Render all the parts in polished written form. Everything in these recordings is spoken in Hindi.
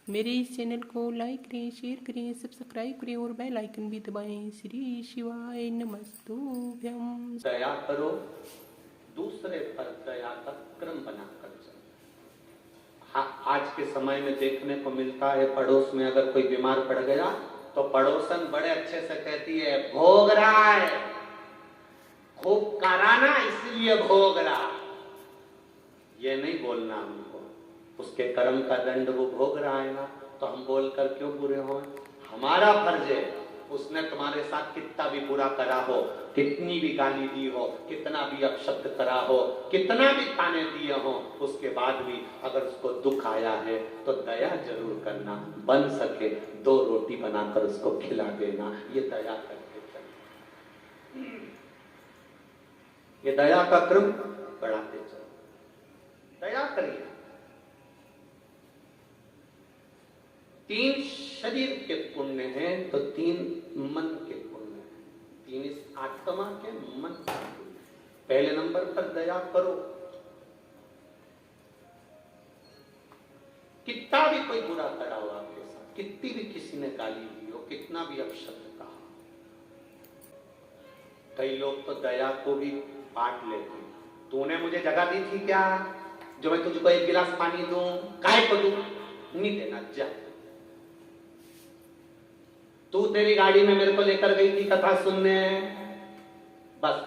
मेरे इस चैनल को लाइक करें, शेयर करें, सब्सक्राइब करें और बेल आइकन भी दबाएं। श्री शिवाय नमस्तुभ्यं। दया करो, दूसरे पर दया का क्रम बनाकर चलो। आज के समय में देखने को मिलता है, पड़ोस में अगर कोई बीमार पड़ गया तो पड़ोसन बड़े अच्छे से कहती है भोग रहा है, खूब कराना इसलिए भोग रहा। ये नहीं बोलना हमको, उसके कर्म का दंड वो भोग रहा है ना, तो हम बोलकर क्यों बुरे हो। हमारा फर्ज है, उसने तुम्हारे साथ कितना भी बुरा करा हो, कितनी भी गाली दी हो, कितना भी अपशब्द करा हो, कितना भी ताने दिए हो, उसके बाद भी अगर उसको दुख आया है तो दया जरूर करना। बन सके 2 रोटी बनाकर उसको खिला देना। ये दया करके चलो, ये दया का क्रम बढ़ाते चलो। दया करिए। 3 शरीर के पुण्य हैं तो 3 मन के पुण्य हैं। 3 इस आत्मा के, मन के पुण्य। पहले नंबर पर दया करो। कितना भी कोई बुरा करा हो आपके साथ, कितनी भी किसी ने गाली दी हो, कितना भी अपशब्द कहा, कई लोग तो दया को भी बांट लेते हैं। तूने मुझे जगह दी थी क्या जो मैं तुझको 1 गिलास पानी दूं? काहे को दूं? नहीं देना, जा। तू तेरी गाड़ी में मेरे को लेकर गई थी कथा सुनने, बस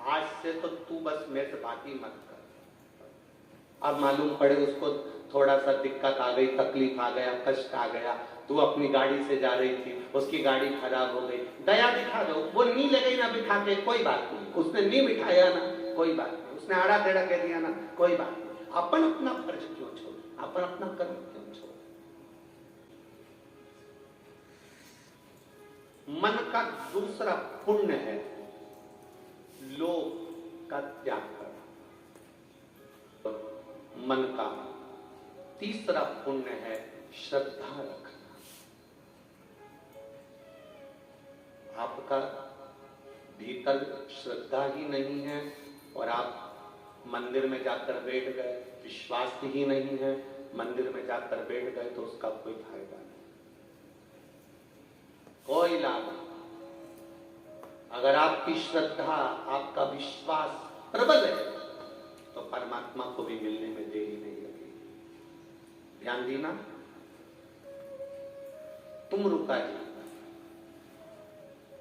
आज से तो तू बस मेरे से बात ही मत कर। अब मालूम पड़े उसको थोड़ा सा दिक्कत आ गई, तकलीफ आ गया, कष्ट आ गया, तू अपनी गाड़ी से जा रही थी, उसकी गाड़ी खराब हो गई, दया दिखा दो। वो नहीं ले गई ना बिठा के, कोई बात नहीं। उसने नहीं बिठाया ना, कोई बात नहीं। उसने आड़ा टेढ़ा कह दिया ना, कोई बात नहीं। अपन अपना फर्ज क्यों छोड़, अपन अपना कर्म क्यों छोड़। मन का दूसरा पुण्य है लोभ का त्याग करना। मन का तीसरा पुण्य है श्रद्धा रखना। आपका भीतर श्रद्धा ही नहीं है और आप मंदिर में जाकर बैठ गए, विश्वास ही नहीं है, मंदिर में जाकर बैठ गए तो उसका कोई फायदा नहीं, कोई लाभ नहीं। अगर आपकी श्रद्धा, आपका विश्वास प्रबल है तो परमात्मा को भी मिलने में देरी नहीं लगेगी। ध्यान देना। तुमरुका जी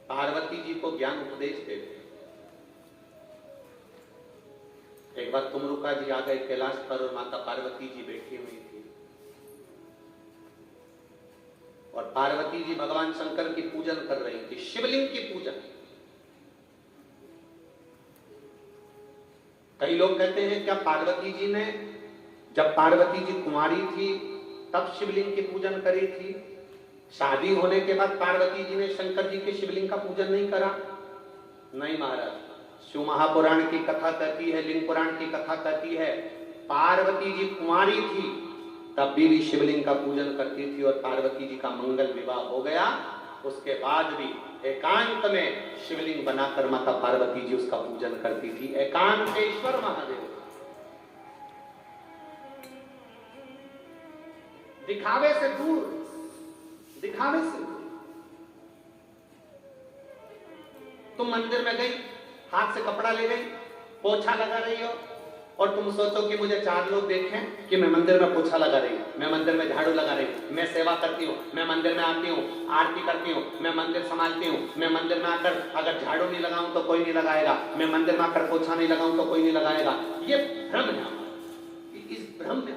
पार्वती जी को ज्ञान उपदेश देते। एक बार तुमरुका जी आ गए कैलाश पर और माता पार्वती जी बैठी हुई थी और पार्वती जी भगवान शंकर की पूजन कर रही थी, शिवलिंग की पूजन। कई लोग कहते हैं क्या पार्वती जी ने, जब पार्वती जी कुंवारी थी तब शिवलिंग की पूजन करी थी, शादी होने के बाद पार्वती जी ने शंकर जी के शिवलिंग का पूजन नहीं करा? नहीं महाराज, शिव महापुराण की कथा कहती है, लिंग पुराण की कथा कहती है, पार्वती जी कुंवारी थी तब भी शिवलिंग का पूजन करती थी और पार्वती जी का मंगल विवाह हो गया, उसके बाद भी एकांत में शिवलिंग बनाकर माता पार्वती जी उसका पूजन करती थी। एकांतेश्वर महादेव। दिखावे से दूर, दिखावे से दूर। तुम मंदिर में गई, हाथ से कपड़ा ले गई, पोछा लगा रही हो और तुम सोचो कि मुझे 4 लोग देखें कि मैं मंदिर में पोछा लगा रही हूं, मैं मंदिर में झाड़ू लगा रही हूं, मैं सेवा करती हूं, मैं मंदिर में आती हूं, आरती करती हूं, मैं मंदिर संभालती हूं, मैं मंदिर में आकर अगर झाड़ू नहीं लगाऊं तो कोई नहीं लगाएगा, मैं मंदिर में आकर पोछा नहीं लगाऊं तो कोई नहीं लगाएगा। ये भ्रम है हमारा, इस भ्रम में,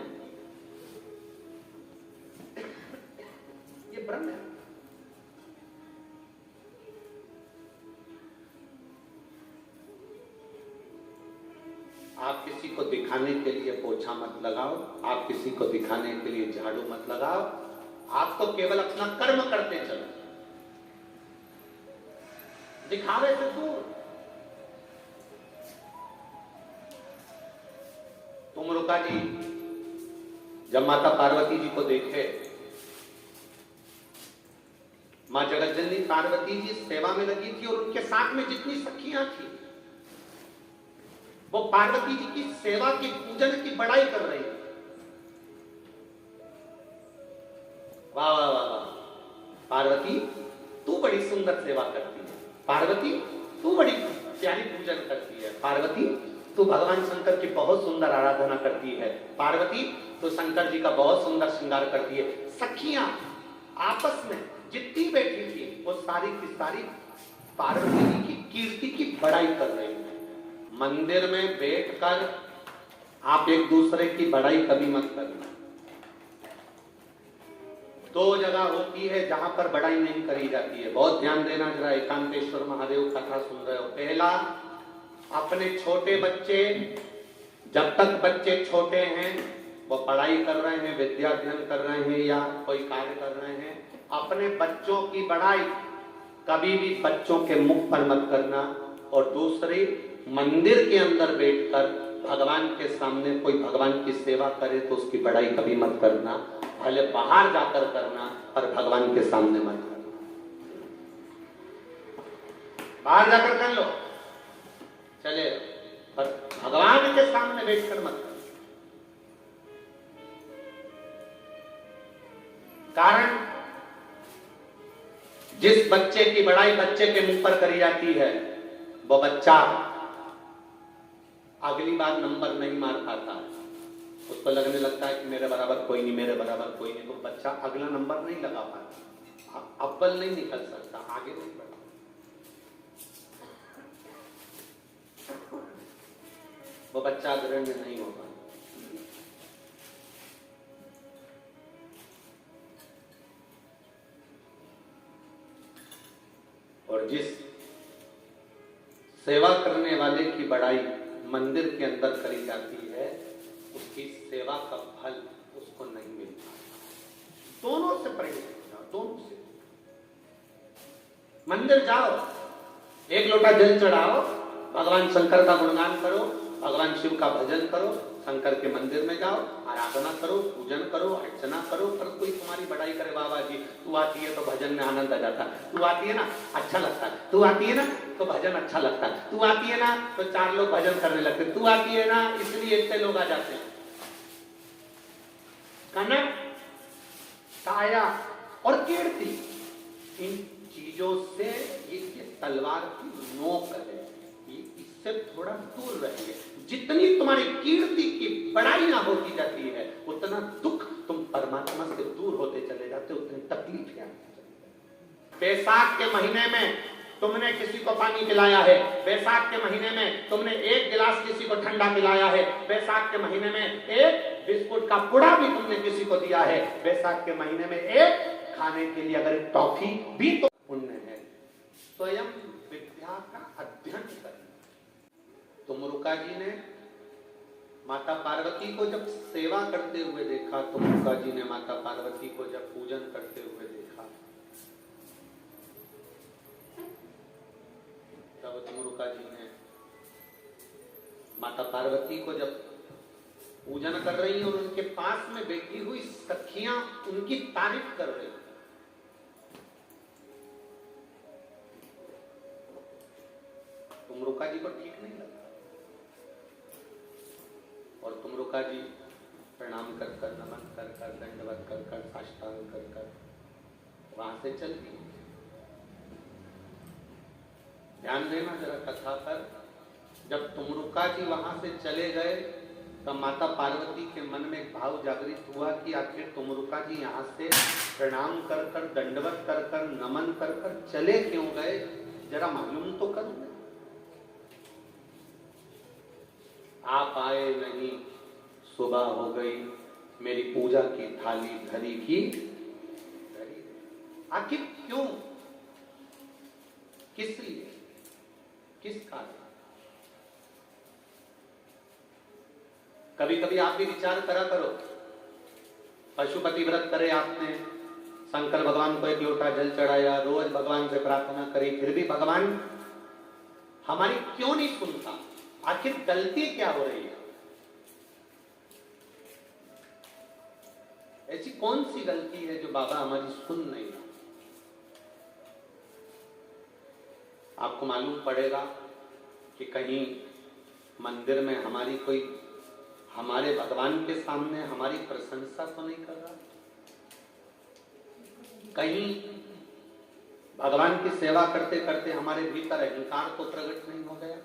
ये भ्रम है। आप किसी को दिखाने के लिए पोछा मत लगाओ, आप किसी को दिखाने के लिए झाड़ू मत लगाओ, आप तो केवल अपना कर्म करते चलो, दिखावे से दूर। तुमरुका जी जब माता पार्वती जी को देखे, मां जगतजननी पार्वती जी सेवा में लगी थी और उनके साथ में जितनी सखियां थी वो पार्वती जी की सेवा की, पूजन की बड़ाई कर रही है। वाह वाह वाह वाह। पार्वती तू बड़ी सुंदर सेवा करती है, पार्वती तू बड़ी प्यारी पूजन करती है, पार्वती तू भगवान शंकर की बहुत सुंदर आराधना करती है, पार्वती तो शंकर जी का बहुत सुंदर श्रृंगार करती है। सखियां आपस में जितनी बैठी थी वो सारी की सारी पार्वती जी की कीर्ति की बड़ाई कर रही है। मंदिर में बैठकर आप एक दूसरे की बड़ाई कभी मत करना। दो जगह होती है जहां पर बड़ाई नहीं करी जाती है, बहुत ध्यान देना जरा। एकांतेश्वर महादेव कथा सुन रहे हो, पहला अपने छोटे बच्चे, जब तक बच्चे छोटे हैं वो पढ़ाई कर रहे हैं, विद्या अध्ययन कर रहे हैं या कोई कार्य कर रहे हैं, अपने बच्चों की बड़ाई कभी भी बच्चों के मुख पर मत करना। और दूसरी, मंदिर के अंदर बैठकर भगवान के सामने कोई भगवान की सेवा करे तो उसकी बड़ाई कभी मत करना, भले बाहर जाकर करना पर भगवान के सामने मत करना। बाहर जाकर कर लो चले, पर भगवान के सामने बैठकर मत करना। कारण जिस बच्चे की बड़ाई बच्चे के मुंह पर करी जाती है वो बच्चा अगली बार नंबर नहीं मार पाता, उसको लगने लगता है कि मेरे बराबर कोई नहीं, मेरे बराबर कोई नहीं, तो बच्चा अगला नंबर नहीं लगा पाता, अव्वल नहीं निकल सकता, आगे नहीं बढ़ा। वो बच्चा अग्रण्य नहीं होगा। और जिस सेवा करने वाले की बड़ाई मंदिर के अंदर करी जाती है उसकी सेवा का फल उसको नहीं मिलता। दोनों से परिचित जाओ, दोनों से मंदिर जाओ, एक लोटा जल चढ़ाओ, भगवान शंकर का गुणगान करो, भगवान शिव का भजन करो, शंकर के मंदिर में जाओ, आराधना करो, पूजन करो, अर्चना करो। पर कोई तुम्हारी बड़ाई करे, बाबा जी तू आती है तो भजन में आनंद आ जाता है, तू आती है ना अच्छा लगता है, तू आती है ना तो भजन अच्छा लगता है, तू आती है ना तो चार लोग भजन करने लगते, तू आती है ना इसलिए इतने लोग आ जाते हैं। कनक, काया और कीर्ति, इन चीजों से ये तलवार की नोक है, इससे थोड़ा दूर रहिए। जितनी तुम्हारी कीर्ति की बड़ाई ना होती जाती है उतना दुख तुम परमात्मा से दूर होते चले जाते, उतनी तकलीफ आती है। बैसाख के महीने में तुमने किसी को पानी पिलाया है, बैसाख के महीने में तुमने एक गिलास किसी को ठंडा पिलाया है, बैसाख के महीने में एक बिस्कुट का पुड़ा भी तुमने किसी को दिया है, बैसाख के महीने में एक खाने के लिए अगर टॉफी भी तो पुण्य है। स्वयं विद्या का अध्ययन करें। तुमरुका जी ने माता पार्वती को जब सेवा करते हुए देखा, तुमरुका जी ने माता पार्वती को जब पूजन करते हुए देखा, तब तुमरुका जी ने माता पार्वती को जब पूजन कर रही और उनके पास में बैठी हुई सखियां उनकी तारीफ कर रही, तुमरुका जी को ठीक नहीं लगा और तुमरुका जी प्रणाम कर कर, नमन कर कर, दंडवत कर कर, साष्टांग कर कर वहां से चल दी। ध्यान देना जरा कथा पर, जब तुमरुका जी वहां से चले गए तब माता पार्वती के मन में एक भाव जागृत हुआ कि आखिर तुमरुका जी यहाँ से प्रणाम कर कर, दंडवत कर कर, नमन कर कर चले क्यों गए, जरा मालूम तो करो। आप आए नहीं, सुबह हो गई, मेरी पूजा की थाली धरी की धरी। आखिर क्यों, किस लिए, किस कारण? कभी कभी आप भी विचार करा करो, पशुपति व्रत करे आपने, शंकर भगवान को एक लोटा जल चढ़ाया, रोज भगवान से प्रार्थना करी, फिर भी भगवान हमारी क्यों नहीं सुनता? आखिर गलती क्या हो रही है? ऐसी कौन सी गलती है जो बाबा हमारी सुन नहीं रहा? आपको मालूम पड़ेगा कि कहीं मंदिर में हमारी कोई, हमारे भगवान के सामने हमारी प्रशंसा तो नहीं कर रहा। कहीं भगवान की सेवा करते करते हमारे भीतर अहंकार तो प्रकट नहीं हो गया?